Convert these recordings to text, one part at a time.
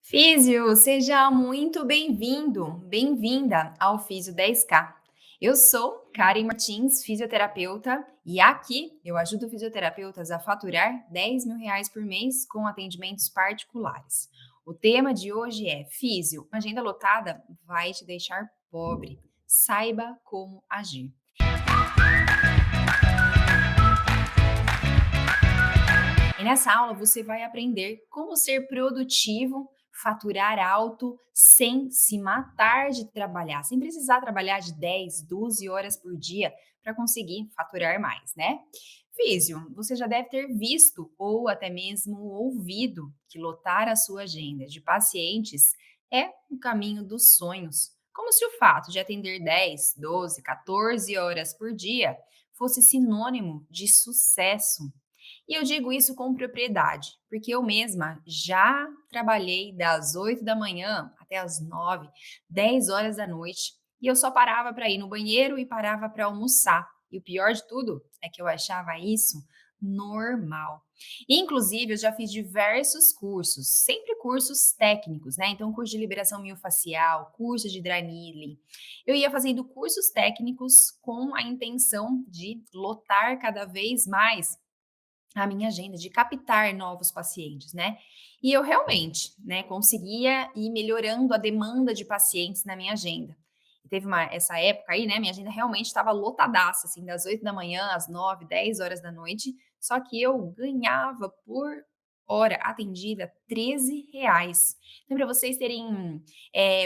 Físio, seja muito bem-vindo, bem-vinda ao Físio 10K. Eu sou Karen Martins, fisioterapeuta, e aqui eu ajudo fisioterapeutas a faturar R$ 10.000 por mês com atendimentos particulares. O tema de hoje é Físio, uma agenda lotada vai te deixar pobre. Saiba como agir. E nessa aula você vai aprender como ser produtivo, faturar alto, sem se matar de trabalhar, sem precisar trabalhar de 10, 12 horas por dia para conseguir faturar mais, né? Físio, você já deve ter visto ou até mesmo ouvido que lotar a sua agenda de pacientes é o caminho dos sonhos. Como se o fato de atender 10, 12, 14 horas por dia fosse sinônimo de sucesso. E eu digo isso com propriedade, porque eu mesma já trabalhei das 8 da manhã até as 9, 10 horas da noite, e eu só parava para ir no banheiro e parava para almoçar. E o pior de tudo é que eu achava isso normal. Inclusive, eu já fiz diversos cursos, sempre cursos técnicos, né? Então, curso de liberação miofascial, curso de dry needling. Eu ia fazendo cursos técnicos com a intenção de lotar cada vez mais a minha agenda, de captar novos pacientes, né. E eu realmente, né, conseguia ir melhorando a demanda de pacientes na minha agenda. E teve essa época aí, né, minha agenda realmente estava lotadaça, assim, das 8 da manhã às 9, 10 horas da noite, só que eu ganhava por hora atendida R$ 13. Então, para vocês terem,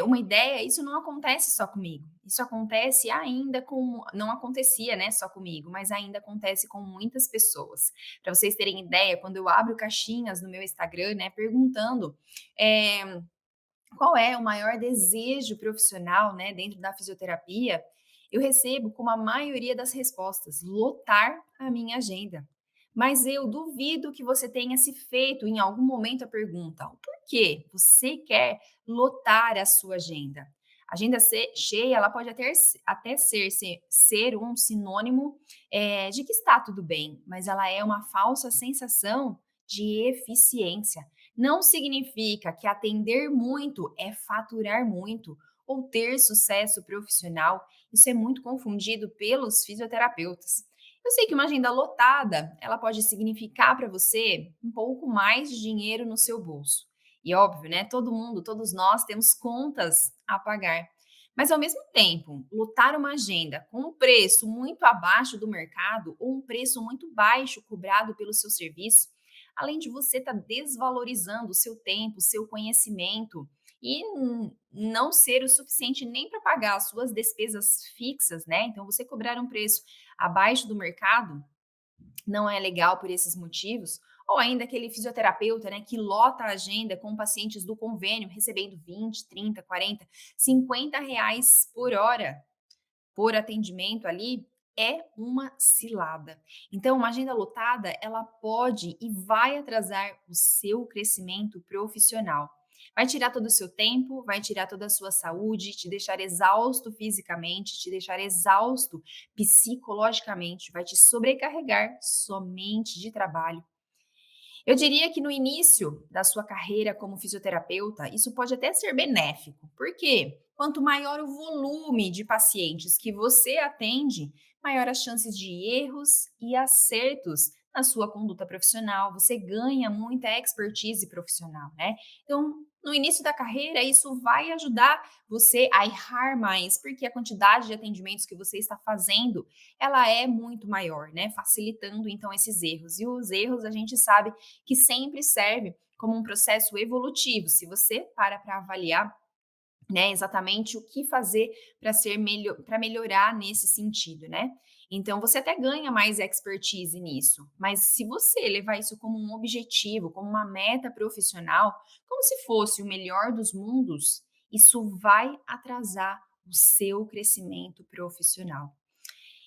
uma ideia, isso não acontece só comigo, isso acontece ainda com não acontecia, né, só comigo, mas ainda acontece com muitas pessoas. Para vocês terem ideia, quando eu abro caixinhas no meu Instagram, né, perguntando, eh, qual é o maior desejo profissional, né, dentro da fisioterapia, eu recebo como a maioria das respostas, lotar a minha agenda. Mas eu duvido que você tenha se feito em algum momento a pergunta: o porquê você quer lotar a sua agenda? Agenda cheia, ela pode até ser um sinônimo de que está tudo bem, mas ela é uma falsa sensação de eficiência. Não significa que atender muito é faturar muito ou ter sucesso profissional. Isso é muito confundido pelos fisioterapeutas. Eu sei que uma agenda lotada, ela pode significar para você um pouco mais de dinheiro no seu bolso. E óbvio, né? Todo mundo, todos nós temos contas a pagar. Mas ao mesmo tempo, lotar uma agenda com um preço muito abaixo do mercado ou um preço muito baixo cobrado pelo seu serviço, além de você estar desvalorizando o seu tempo, o seu conhecimento e não ser o suficiente nem para pagar as suas despesas fixas, né? Então, você cobrar um preço abaixo do mercado não é legal por esses motivos. Ou ainda aquele fisioterapeuta, né, que lota a agenda com pacientes do convênio, recebendo 20, 30, 40, R$ 50 por hora por atendimento ali, é uma cilada. Então, uma agenda lotada, ela pode e vai atrasar o seu crescimento profissional. Vai tirar todo o seu tempo, vai tirar toda a sua saúde, te deixar exausto fisicamente, te deixar exausto psicologicamente, vai te sobrecarregar somente de trabalho. Eu diria que no início da sua carreira como fisioterapeuta, isso pode até ser benéfico, porque quanto maior o volume de pacientes que você atende, maior as chances de erros e acertos na sua conduta profissional, você ganha muita expertise profissional, né? Então, no início da carreira, isso vai ajudar você a errar mais, porque a quantidade de atendimentos que você está fazendo, ela é muito maior, né? Facilitando então esses erros. E os erros a gente sabe que sempre serve como um processo evolutivo. Se você para avaliar, né, exatamente o que fazer para melhorar nesse sentido, né? Então você até ganha mais expertise nisso, mas se você levar isso como um objetivo, como uma meta profissional, como se fosse o melhor dos mundos, isso vai atrasar o seu crescimento profissional.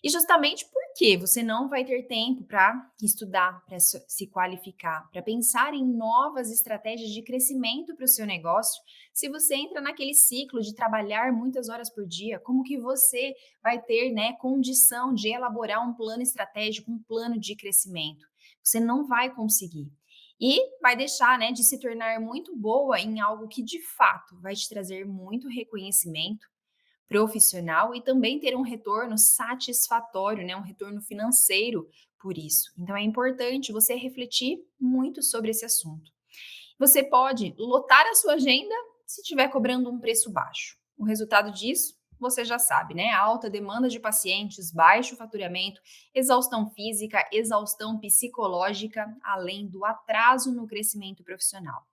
E justamente porque você não vai ter tempo para estudar, para se qualificar, para pensar em novas estratégias de crescimento para o seu negócio, se você entra naquele ciclo de trabalhar muitas horas por dia, como que você vai ter, né, condição de elaborar um plano estratégico, um plano de crescimento? Você não vai conseguir. e vai deixar, né, de se tornar muito boa em algo que de fato vai te trazer muito reconhecimento profissional e também ter um retorno satisfatório, né, um retorno financeiro por isso. Então é importante você refletir muito sobre esse assunto. Você pode lotar a sua agenda se estiver cobrando um preço baixo. O resultado disso, você já sabe, né? Alta demanda de pacientes, baixo faturamento, exaustão física, exaustão psicológica, além do atraso no crescimento profissional.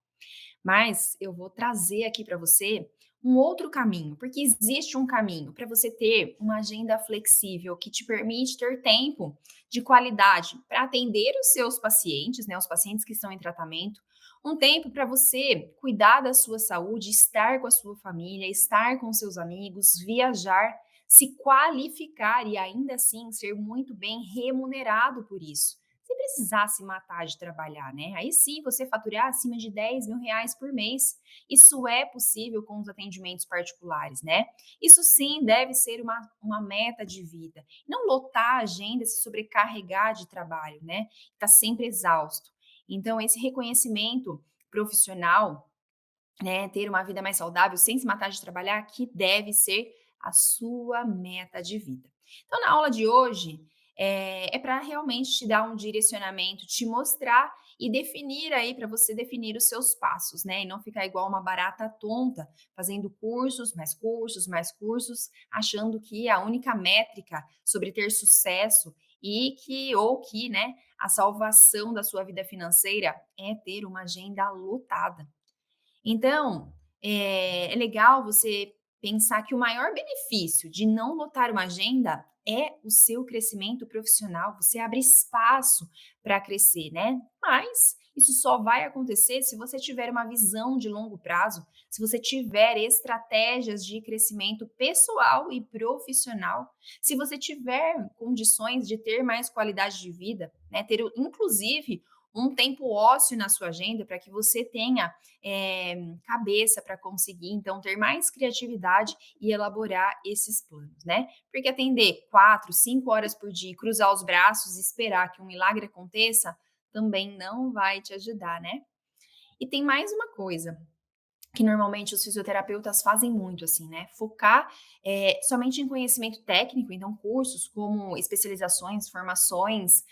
Mas eu vou trazer aqui para você um outro caminho, porque existe um caminho para você ter uma agenda flexível que te permite ter tempo de qualidade para atender os seus pacientes, né, os pacientes que estão em tratamento, um tempo para você cuidar da sua saúde, estar com a sua família, estar com seus amigos, viajar, se qualificar e ainda assim ser muito bem remunerado por isso sem precisar se matar de trabalhar, né? Aí sim, você faturar acima de R$ 10.000 por mês. Isso é possível com os atendimentos particulares, né? Isso sim deve ser uma meta de vida. Não lotar a agenda, se sobrecarregar de trabalho, né? Tá sempre exausto. Então, esse reconhecimento profissional, né, ter uma vida mais saudável sem se matar de trabalhar, que deve ser a sua meta de vida. Então, na aula de hoje, é para realmente te dar um direcionamento, te mostrar e definir aí, para você definir os seus passos, né? E não ficar igual uma barata tonta, fazendo cursos, mais cursos, achando que a única métrica sobre ter sucesso né, a salvação da sua vida financeira é ter uma agenda lotada. Então, é legal você pensar que o maior benefício de não lotar uma agenda é o seu crescimento profissional. Você abre espaço para crescer, né? Mas isso só vai acontecer se você tiver uma visão de longo prazo, se você tiver estratégias de crescimento pessoal e profissional, se você tiver condições de ter mais qualidade de vida, né? Ter, inclusive, um tempo ósseo na sua agenda para que você tenha cabeça para conseguir, então, ter mais criatividade e elaborar esses planos, né? Porque atender 4, 5 horas por dia, cruzar os braços e esperar que um milagre aconteça, também não vai te ajudar, né? E tem mais uma coisa que normalmente os fisioterapeutas fazem muito, assim, né? Focar somente em conhecimento técnico, então cursos como especializações, formações,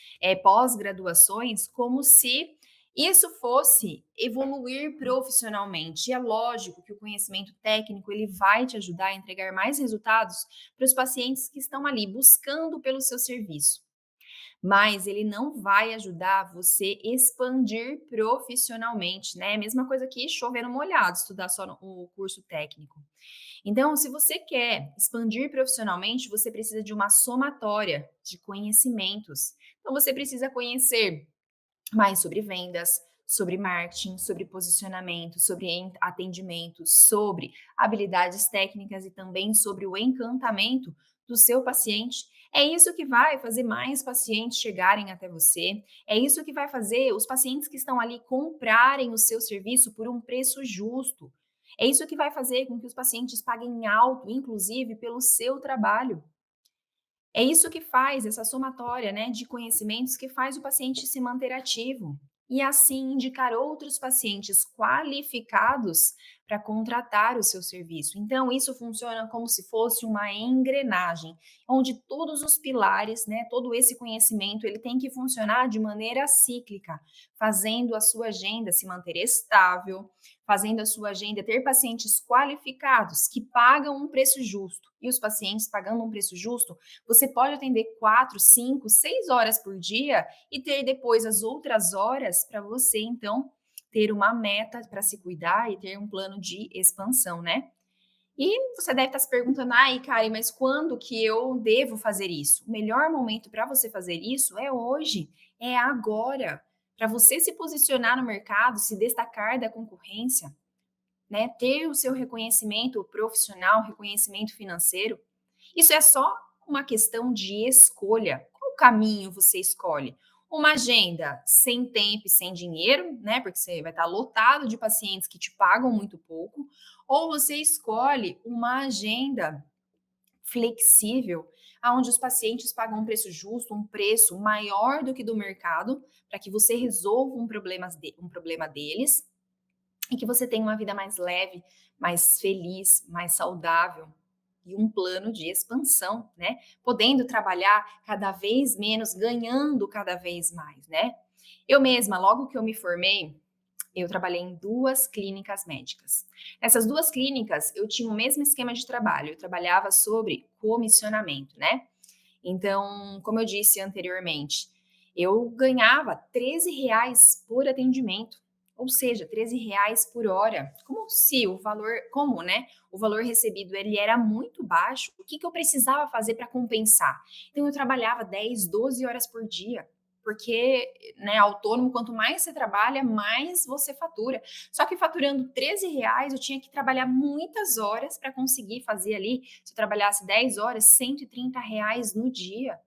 pós-graduações, como se isso fosse evoluir profissionalmente. E é lógico que o conhecimento técnico ele vai te ajudar a entregar mais resultados para os pacientes que estão ali buscando pelo seu serviço, mas ele não vai ajudar você expandir profissionalmente, né? Mesma coisa que chover no molhado, estudar só o curso técnico. Então, se você quer expandir profissionalmente, você precisa de uma somatória de conhecimentos. Então, você precisa conhecer mais sobre vendas, sobre marketing, sobre posicionamento, sobre atendimento, sobre habilidades técnicas e também sobre o encantamento do seu paciente. É isso que vai fazer mais pacientes chegarem até você. É isso que vai fazer os pacientes que estão ali comprarem o seu serviço por um preço justo. É isso que vai fazer com que os pacientes paguem alto, inclusive, pelo seu trabalho. É isso que faz essa somatória, né, de conhecimentos que faz o paciente se manter ativo e assim indicar outros pacientes qualificados para contratar o seu serviço. Então, isso funciona como se fosse uma engrenagem, onde todos os pilares, né, todo esse conhecimento, ele tem que funcionar de maneira cíclica, fazendo a sua agenda se manter estável, fazendo a sua agenda ter pacientes qualificados que pagam um preço justo. E os pacientes pagando um preço justo, você pode atender 4, 5, 6 horas por dia e ter depois as outras horas para você, então, ter uma meta para se cuidar e ter um plano de expansão, né? E você deve estar se perguntando, ai, Karen, mas quando que eu devo fazer isso? O melhor momento para você fazer isso é hoje, é agora, para você se posicionar no mercado, se destacar da concorrência, né? Ter o seu reconhecimento profissional, reconhecimento financeiro. Isso é só uma questão de escolha. Qual caminho você escolhe? Uma agenda sem tempo e sem dinheiro, né? Porque você vai estar lotado de pacientes que te pagam muito pouco, ou você escolhe uma agenda flexível, aonde os pacientes pagam um preço justo, um preço maior do que do mercado, para que você resolva um problema deles e que você tenha uma vida mais leve, mais feliz, mais saudável e um plano de expansão, né? Podendo trabalhar cada vez menos, ganhando cada vez mais, né? Eu mesma, logo que eu me formei, eu trabalhei em 2 clínicas médicas. Nessas 2 clínicas, eu tinha o mesmo esquema de trabalho, eu trabalhava sobre comissionamento, né. Então, como eu disse anteriormente, eu ganhava R$ 13 por atendimento, ou seja, R$ 13 por hora, como se o valor como, né, o valor recebido ele era muito baixo, o que que eu precisava fazer para compensar? Então eu trabalhava 10, 12 horas por dia, porque, né, autônomo, quanto mais você trabalha, mais você fatura. Só que faturando R$ 13, eu tinha que trabalhar muitas horas para conseguir fazer ali, se eu trabalhasse 10 horas, R$ 130 no dia.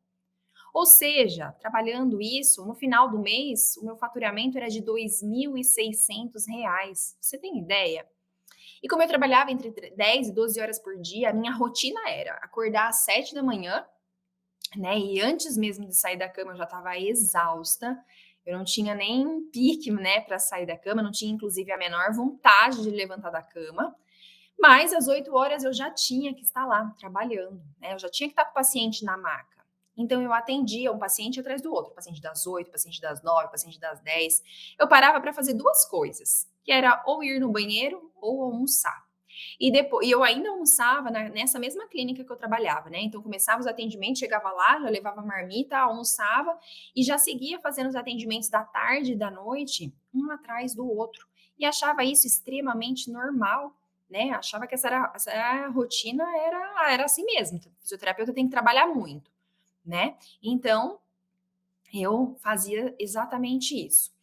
Ou seja, trabalhando isso, no final do mês, o meu faturamento era de R$ 2.600. Você tem ideia? E como eu trabalhava entre 10 e 12 horas por dia, a minha rotina era acordar às 7 da manhã, né? E antes mesmo de sair da cama, eu já estava exausta. Eu não tinha nem pique, né, para sair da cama, não tinha inclusive a menor vontade de levantar da cama. Mas às 8 horas eu já tinha que estar lá trabalhando, né? Eu já tinha que estar com o paciente na maca. Então eu atendia um paciente atrás do outro, paciente das 8, paciente das 9, paciente das 10. Eu parava para fazer duas coisas, que era ou ir no banheiro ou almoçar. E eu ainda almoçava nessa mesma clínica que eu trabalhava, né? Então começava os atendimentos, chegava lá, já levava marmita, almoçava e já seguia fazendo os atendimentos da tarde e da noite, um atrás do outro. E achava isso extremamente normal, né? Achava que essa rotina era assim mesmo. O fisioterapeuta tem que trabalhar muito, né? Então eu fazia exatamente isso.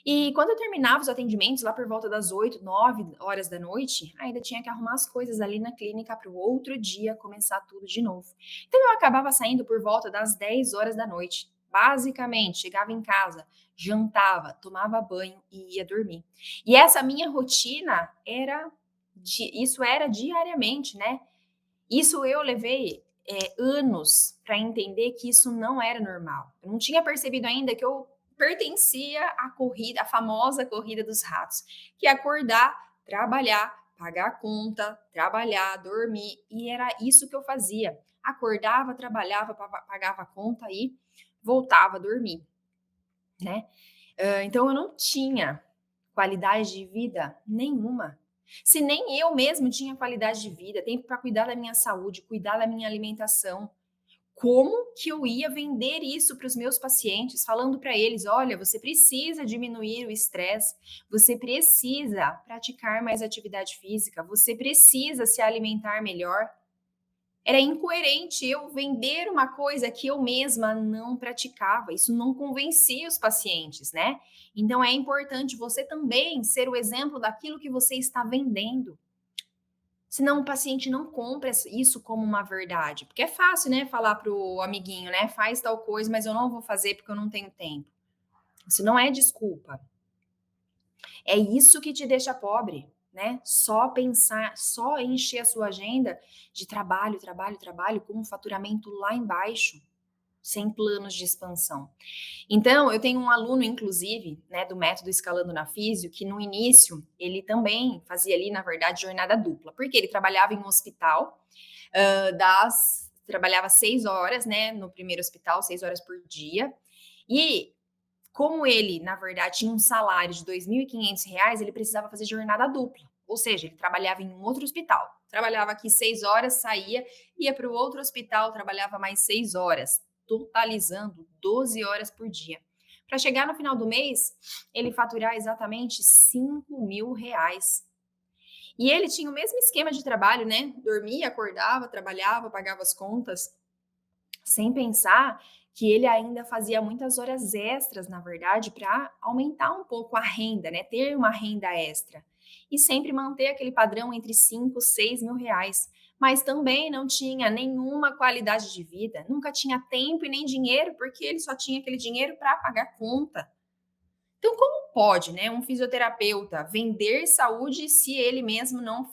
E quando eu terminava os atendimentos, lá por volta das 8, 9 horas da noite, ainda tinha que arrumar as coisas ali na clínica para o outro dia começar tudo de novo. Então eu acabava saindo por volta das 10 horas da noite. Basicamente, chegava em casa, jantava, tomava banho e ia dormir. E essa minha rotina isso era diariamente, né? Isso eu levei anos para entender que isso não era normal. Eu não tinha percebido ainda que eu pertencia à corrida, à famosa corrida dos ratos, que é acordar, trabalhar, pagar a conta, trabalhar, dormir, e era isso que eu fazia. Acordava, trabalhava, pagava a conta e voltava a dormir, né? Então eu não tinha qualidade de vida nenhuma. Se nem eu mesmo tinha qualidade de vida, tempo para cuidar da minha saúde, cuidar da minha alimentação, como que eu ia vender isso para os meus pacientes, falando para eles: olha, você precisa diminuir o estresse, você precisa praticar mais atividade física, você precisa se alimentar melhor. Era incoerente eu vender uma coisa que eu mesma não praticava, isso não convencia os pacientes, né. Então é importante você também ser o exemplo daquilo que você está vendendo, senão o paciente não compra isso como uma verdade, porque é fácil, né, falar para o amiguinho, né: "Faz tal coisa, mas eu não vou fazer porque eu não tenho tempo". Isso não é desculpa. É isso que te deixa pobre, né? Só pensar, só encher a sua agenda de trabalho, trabalho, trabalho, com um faturamento lá embaixo, sem planos de expansão. Então, eu tenho um aluno, inclusive, né, do método Escalando na Físio, que no início ele também fazia ali, na verdade, jornada dupla, porque ele trabalhava em um hospital, trabalhava 6 horas, né, no primeiro hospital, 6 horas por dia, e como ele, na verdade, tinha um salário de R$ 2.500, ele precisava fazer jornada dupla. Ou seja, ele trabalhava em um outro hospital. Trabalhava aqui 6 horas, saía, ia para o outro hospital, trabalhava mais 6 horas, totalizando 12 horas por dia. Para chegar no final do mês, ele faturar exatamente R$ 5.000. E ele tinha o mesmo esquema de trabalho, né? Dormia, acordava, trabalhava, pagava as contas, sem pensar que ele ainda fazia muitas horas extras, na verdade, para aumentar um pouco a renda, né, ter uma renda extra. E sempre manter aquele padrão entre 5, 6 mil reais. Mas também não tinha nenhuma qualidade de vida, nunca tinha tempo e nem dinheiro, porque ele só tinha aquele dinheiro para pagar conta. Então, como pode, né, um fisioterapeuta vender saúde se ele mesmo não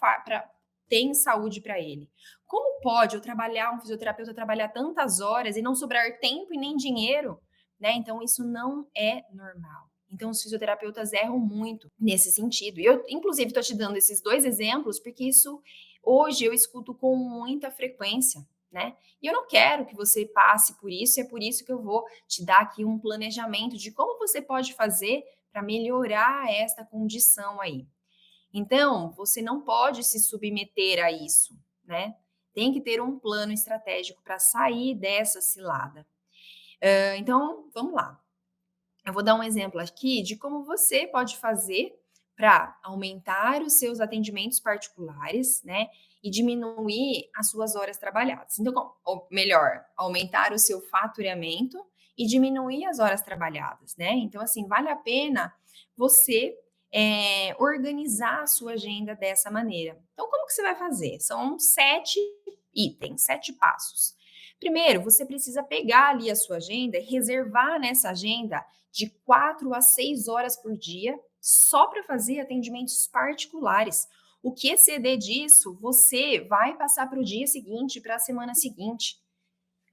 tem saúde para ele. Como pode um fisioterapeuta trabalhar tantas horas e não sobrar tempo e nem dinheiro, né? Então isso não é normal. Então os fisioterapeutas erram muito nesse sentido. E eu, inclusive, estou te dando esses dois exemplos porque isso hoje eu escuto com muita frequência, né? E eu não quero que você passe por isso, e é por isso que eu vou te dar aqui um planejamento de como você pode fazer para melhorar esta condição aí. Então, você não pode se submeter a isso, né? Tem que ter um plano estratégico para sair dessa cilada. Então, vamos lá. Eu vou dar um exemplo aqui de como você pode fazer para aumentar os seus atendimentos particulares, né? E diminuir as suas horas trabalhadas. Então, ou melhor, aumentar o seu faturamento e diminuir as horas trabalhadas, né? Então, assim, vale a pena você organizar a sua agenda dessa maneira. Então, como que você vai fazer? São 7 itens, 7 passos. Primeiro, você precisa pegar ali a sua agenda e reservar nessa agenda de 4 a 6 horas por dia só para fazer atendimentos particulares. O que exceder disso, você vai passar para o dia seguinte, para a semana seguinte,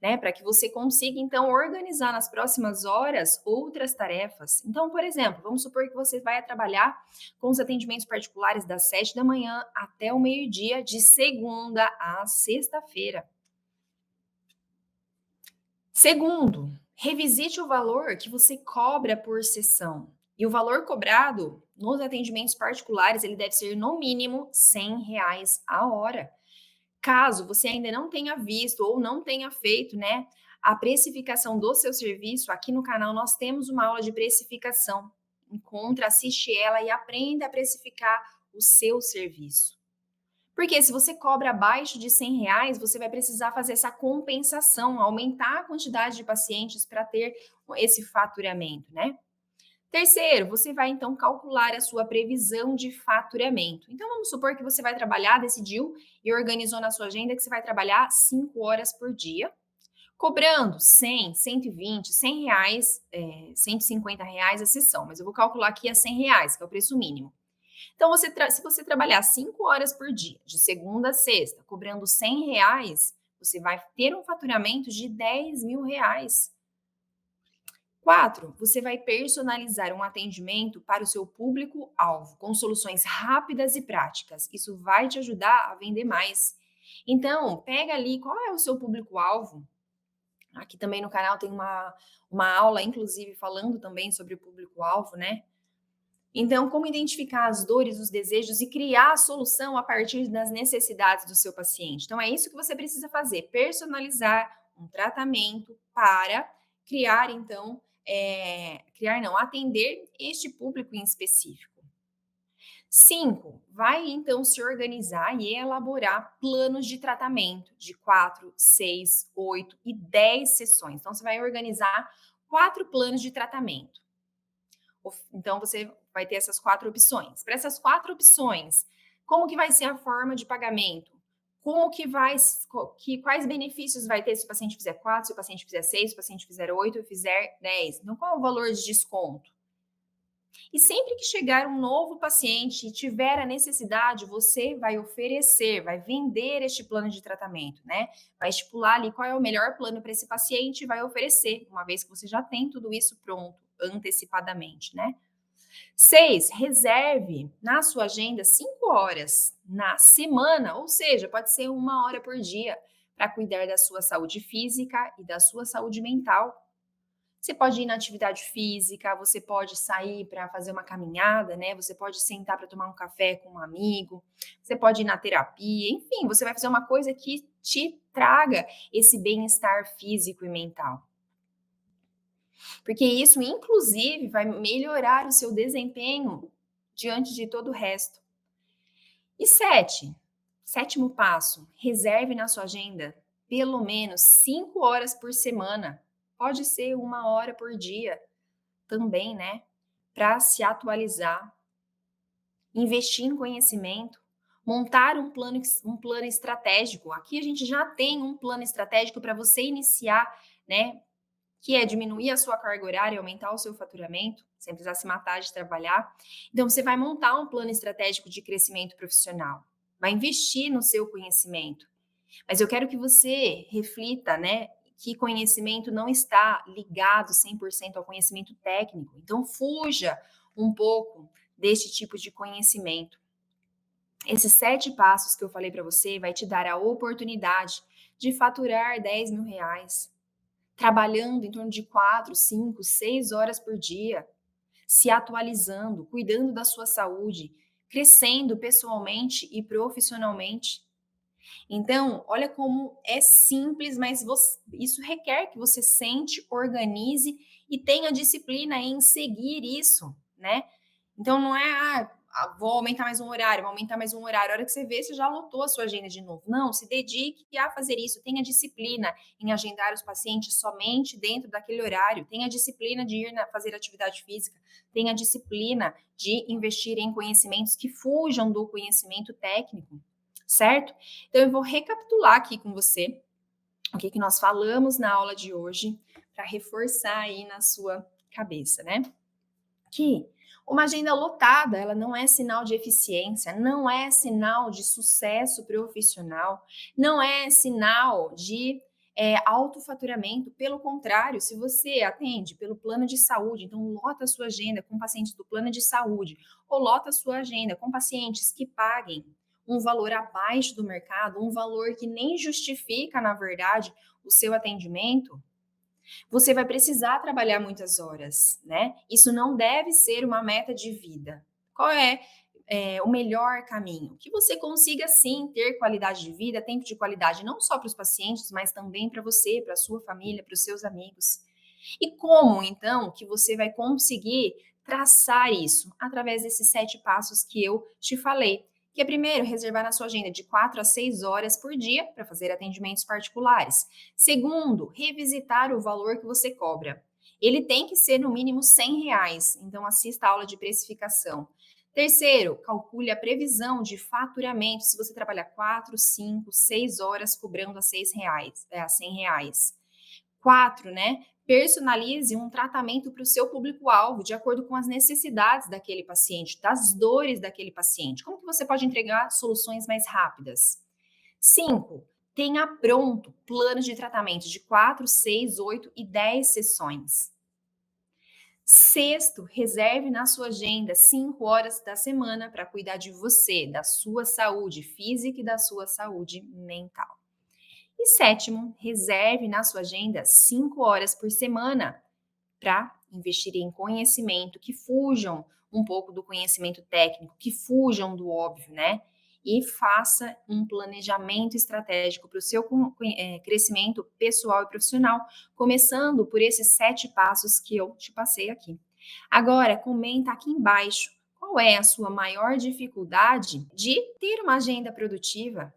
né? Para que você consiga, então, organizar nas próximas horas outras tarefas. Então, por exemplo, vamos supor que você vai trabalhar com os atendimentos particulares das 7 da manhã até o meio-dia, de segunda a sexta-feira. Segundo, revisite o valor que você cobra por sessão. E o valor cobrado nos atendimentos particulares, ele deve ser no mínimo R$ 100 a hora. Caso você ainda não tenha visto ou não tenha feito, né, a precificação do seu serviço, aqui no canal nós temos uma aula de precificação. Encontra, assiste ela e aprenda a precificar o seu serviço. Porque se você cobra abaixo de R$ 100, você vai precisar fazer essa compensação, aumentar a quantidade de pacientes para ter esse faturamento, né? Terceiro, você vai então calcular a sua previsão de faturamento. Então vamos supor que você vai trabalhar, decidiu e organizou na sua agenda que você vai trabalhar 5 horas por dia, cobrando 100, 120, R$ 100, R$ 150 a sessão, mas eu vou calcular aqui a R$ 100, que é o preço mínimo. Então, se você trabalhar 5 horas por dia, de segunda a sexta, cobrando R$ 100, você vai ter um faturamento de R$ 10.000. 4, você vai personalizar um atendimento para o seu público-alvo, com soluções rápidas e práticas. Isso vai te ajudar a vender mais. Então, pega ali qual é o seu público-alvo. Aqui também no canal tem uma aula, inclusive, falando também sobre o público-alvo, né? Então, como identificar as dores, os desejos e criar a solução a partir das necessidades do seu paciente. Então, é isso que você precisa fazer: personalizar um tratamento para criar, então, atender este público em específico. 5, vai então se organizar e elaborar planos de tratamento de 4, 6, 8 e 10 sessões. Então, você vai organizar 4 planos de tratamento. Então, você vai ter essas 4 opções. Para essas 4 opções, como que vai ser a forma de pagamento? Quais benefícios vai ter se o paciente fizer 4, se o paciente fizer 6, se o paciente fizer 8 e fizer 10? Então, qual é o valor de desconto? E sempre que chegar um novo paciente e tiver a necessidade, você vai oferecer, vai vender este plano de tratamento, né? Vai estipular ali qual é o melhor plano para esse paciente e vai oferecer, uma vez que você já tem tudo isso pronto, antecipadamente, né? 6, reserve na sua agenda 5 horas na semana, ou seja, pode ser 1 hora por dia, para cuidar da sua saúde física e da sua saúde mental. Você pode ir na atividade física, você pode sair para fazer uma caminhada, né? Você pode sentar para tomar um café com um amigo, você pode ir na terapia, enfim, você vai fazer uma coisa que te traga esse bem-estar físico e mental. Porque isso, inclusive, vai melhorar o seu desempenho diante de todo o resto. E 7, sétimo passo, reserve na sua agenda pelo menos 5 horas por semana. Pode ser 1 hora por dia também, né? Para se atualizar, investir em conhecimento, montar um plano estratégico. Aqui a gente já tem um plano estratégico para você iniciar, né? Que é diminuir a sua carga horária e aumentar o seu faturamento, sem precisar se matar de trabalhar. Então, você vai montar um plano estratégico de crescimento profissional. vai investir no seu conhecimento. Mas eu quero que você reflita, né, que conhecimento não está ligado 100% ao conhecimento técnico. Então, fuja um pouco deste tipo de conhecimento. Esses 7 passos que eu falei para você vai te dar a oportunidade de faturar R$ 10.000, trabalhando em torno de 4, 5, 6 horas por dia, se atualizando, cuidando da sua saúde, crescendo pessoalmente e profissionalmente. Então, olha como é simples, mas isso requer que você sente, organize e tenha disciplina em seguir isso, né? Então, não é, vou aumentar mais um horário, vou aumentar mais um horário. A hora que você vê, você já lotou a sua agenda de novo. Não, se dedique a fazer isso. Tenha disciplina em agendar os pacientes somente dentro daquele horário. Tenha disciplina de ir fazer atividade física. Tenha disciplina de investir em conhecimentos que fujam do conhecimento técnico, certo? Então, eu vou recapitular aqui com você o que nós falamos na aula de hoje para reforçar aí na sua cabeça, né? Que uma agenda lotada, ela não é sinal de eficiência, não é sinal de sucesso profissional, não é sinal de autofaturamento. Pelo contrário, se você atende pelo plano de saúde, então lota a sua agenda com pacientes do plano de saúde, ou lota a sua agenda com pacientes que paguem um valor abaixo do mercado, um valor que nem justifica, na verdade, o seu atendimento, você vai precisar trabalhar muitas horas, né? Isso não deve ser uma meta de vida. Qual é o melhor caminho? Que você consiga sim ter qualidade de vida, tempo de qualidade, não só para os pacientes, mas também para você, para a sua família, para os seus amigos. E como então que você vai conseguir traçar isso? Através desses 7 passos que eu te falei. Que é primeiro, reservar na sua agenda de 4 a 6 horas por dia para fazer atendimentos particulares. Segundo, revisitar o valor que você cobra. Ele tem que ser no mínimo R$ 100, então assista a aula de precificação. Terceiro, calcule a previsão de faturamento se você trabalhar 4, 5, 6 horas cobrando a R$ 100. 4, né? Personalize um tratamento para o seu público-alvo, de acordo com as necessidades daquele paciente, das dores daquele paciente. Como que você pode entregar soluções mais rápidas? 5, tenha pronto planos de tratamento de 4, 6, 8 e 10 sessões. Sexto, reserve na sua agenda 5 horas da semana para cuidar de você, da sua saúde física e da sua saúde mental. E sétimo, reserve na sua agenda 5 horas por semana para investir em conhecimento que fujam um pouco do conhecimento técnico, que fujam do óbvio, né? E faça um planejamento estratégico para o seu crescimento pessoal e profissional, começando por esses 7 passos que eu te passei aqui. Agora, comenta aqui embaixo qual é a sua maior dificuldade de ter uma agenda produtiva.